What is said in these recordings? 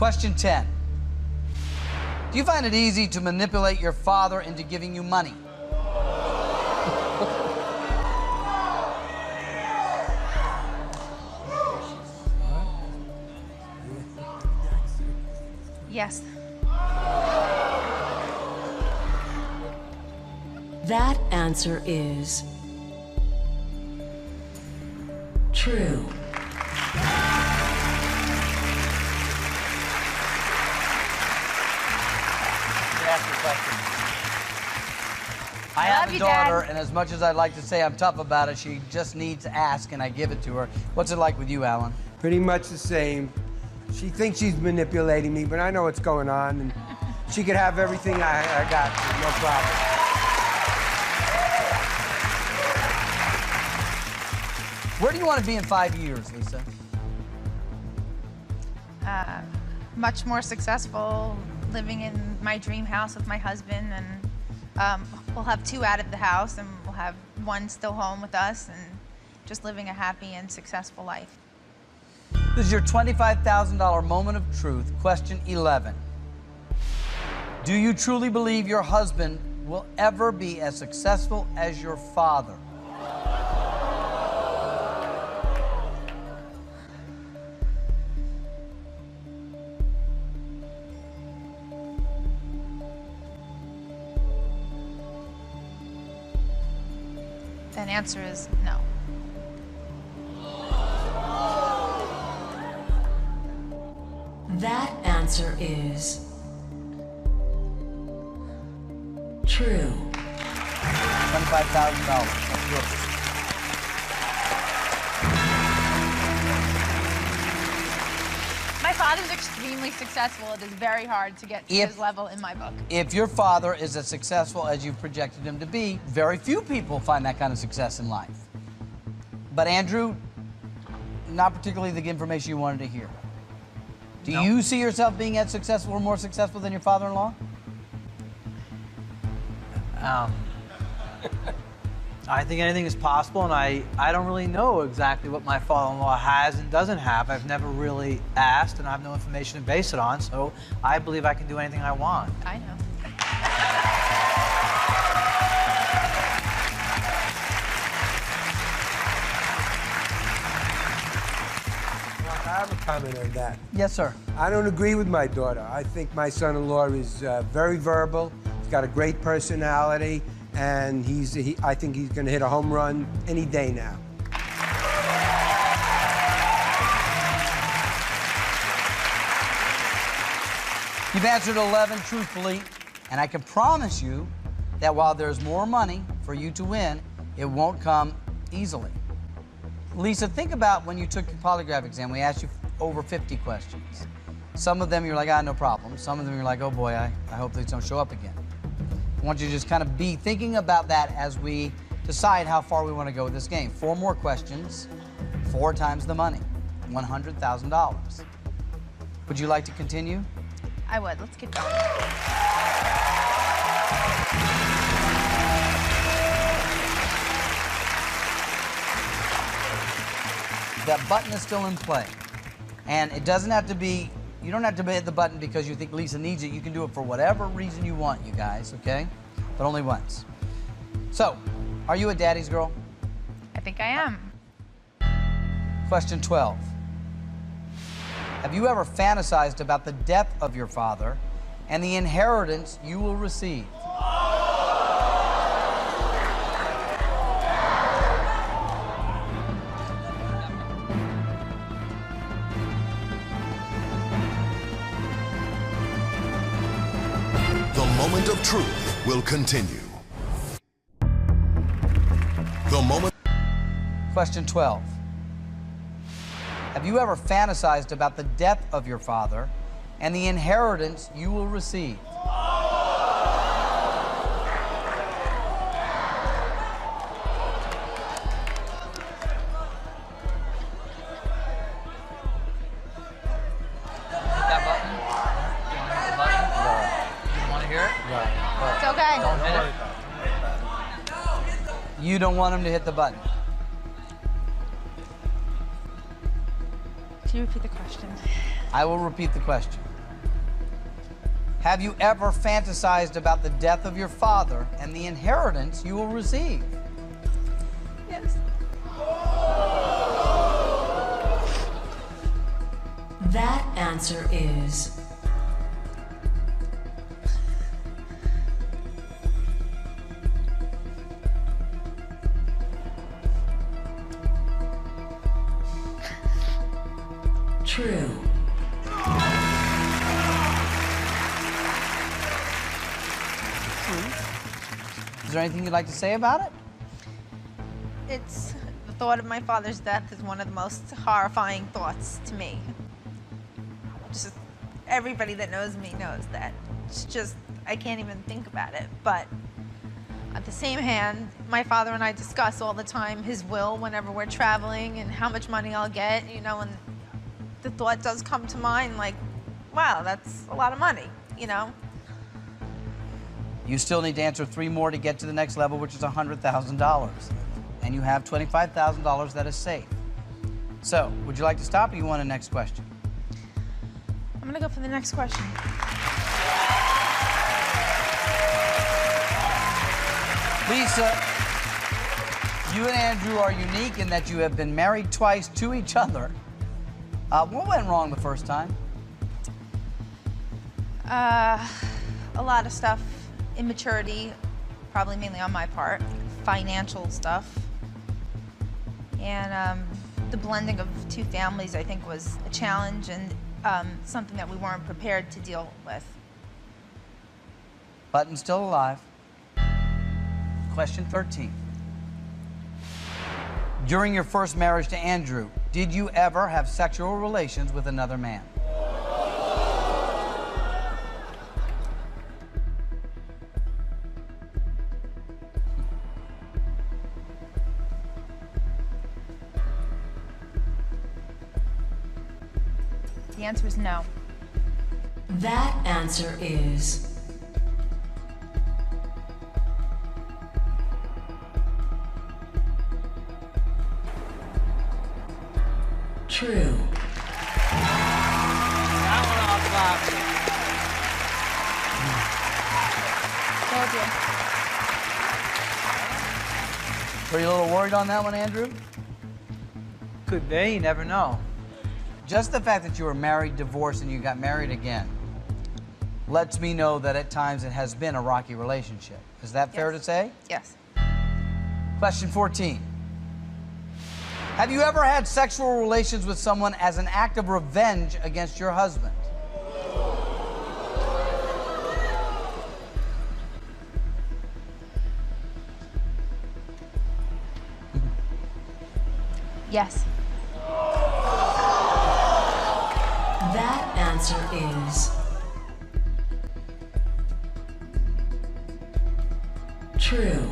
Question 10. Do you find it easy to manipulate your father into giving you money? Yes. That answer is true. I have a daughter, and as much as I'd like to say I'm tough about it, she just needs to ask, and I give it to her. What's it like with you, Alan? Pretty much the same. She thinks she's manipulating me, but I know what's going on, and she could have everything I got, no problem. Where do you want to be in 5 years, Lisa? Much more successful, living in my dream house with my husband, and we'll have 2 out of the house, and we'll have 1 still home with us, and just living a happy and successful life. This is your $25,000 moment of truth. Question 11. Do you truly believe your husband will ever be as successful as your father? That answer is no. That answer is true. $25,000. That's yours. My father's extremely successful. It is very hard to get to his level in my book. If your father is as successful as you've projected him to be, very few people find that kind of success in life. But Andrew, not particularly the information you wanted to hear. Do you see yourself being as successful or more successful than your father-in-law? I think anything is possible, and I don't really know exactly what my father-in-law has and doesn't have. I've never really asked, and I have no information to base it on, so I believe I can do anything I want. I know. I have a comment on that. Yes, sir. I don't agree with my daughter. I think my son-in-law is very verbal. He's got a great personality, and I think he's going to hit a home run any day now. You've answered 11 truthfully, and I can promise you that while there's more money for you to win, it won't come easily. Lisa, think about when you took your polygraph exam. We asked you over 50 questions. Some of them you're like, no problem. Some of them you're like, oh boy, I hope these don't show up again. I want you to just kind of be thinking about that as we decide how far we want to go with this game. 4 more questions, 4 times the money, $100,000. Would you like to continue? I would. Let's get going. That button is still in play. And it doesn't have to be, you don't have to hit the button because you think Lisa needs it. You can do it for whatever reason you want, you guys, okay? But only once. So, are you a daddy's girl? I think I am. Question 12. Have you ever fantasized about the death of your father and the inheritance you will receive? The moment of truth will continue. The moment. Question 12. Have you ever fantasized about the death of your father and the inheritance you will receive? It's okay. Don't hit it. You don't want him to hit the button. Can you repeat the question? I will repeat the question. Have you ever fantasized about the death of your father and the inheritance you will receive? Yes. That answer is true. Is there anything you'd like to say about it? It's the thought of my father's death is one of the most horrifying thoughts to me. Just everybody that knows me knows that. It's just, I can't even think about it. But at the same hand, my father and I discuss all the time his will whenever we're traveling and how much money I'll get, you know, and the thought does come to mind like, wow, that's a lot of money, you know? You still need to answer 3 more to get to the next level, which is $100,000. And you have $25,000 that is safe. So, would you like to stop or you want a next question? I'm gonna go for the next question. Lisa, you and Andrew are unique in that you have been married twice to each other. What went wrong the first time? A lot of stuff. Immaturity, probably mainly on my part. Financial stuff. And the blending of 2 families, I think, was a challenge and something that we weren't prepared to deal with. Button still alive. Question 13. During your first marriage to Andrew, did you ever have sexual relations with another man? The answer is no. That answer is true. That one I'll clap. Told you. Were you a little worried on that one, Andrew? Could be, you never know. Just the fact that you were married, divorced, and you got married again lets me know that at times it has been a rocky relationship. Is that fair to say? Yes. Question 14. Have you ever had sexual relations with someone as an act of revenge against your husband? Yes. That answer is true.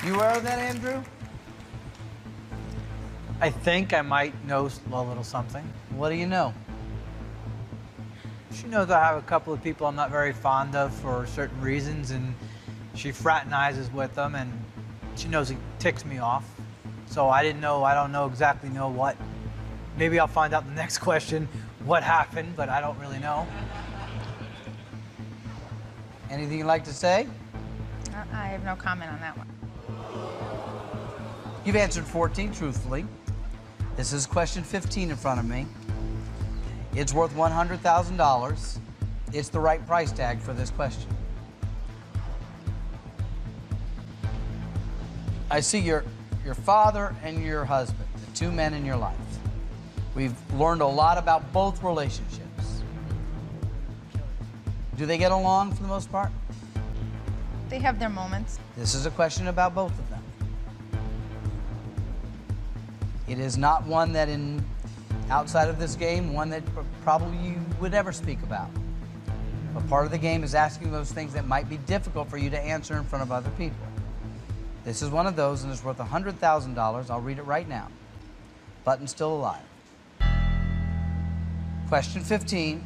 You aware of that, Andrew? I think I might know a little something. What do you know? She knows I have a couple of people I'm not very fond of for certain reasons, and she fraternizes with them, and she knows it ticks me off. So I don't exactly know what. Maybe I'll find out in the next question what happened, but I don't really know. Anything you'd like to say? I have no comment on that one. You've answered 14 truthfully. This is question 15 in front of me. It's worth $100,000. It's the right price tag for this question. I see your father and your husband, the 2 men in your life. We've learned a lot about both relationships. Do they get along for the most part? They have their moments. This is a question about both of them. It is not one that outside of this game, one that probably you would ever speak about. But part of the game is asking those things that might be difficult for you to answer in front of other people. This is one of those, and it's worth $100,000. I'll read it right now. Button still alive. Question 15.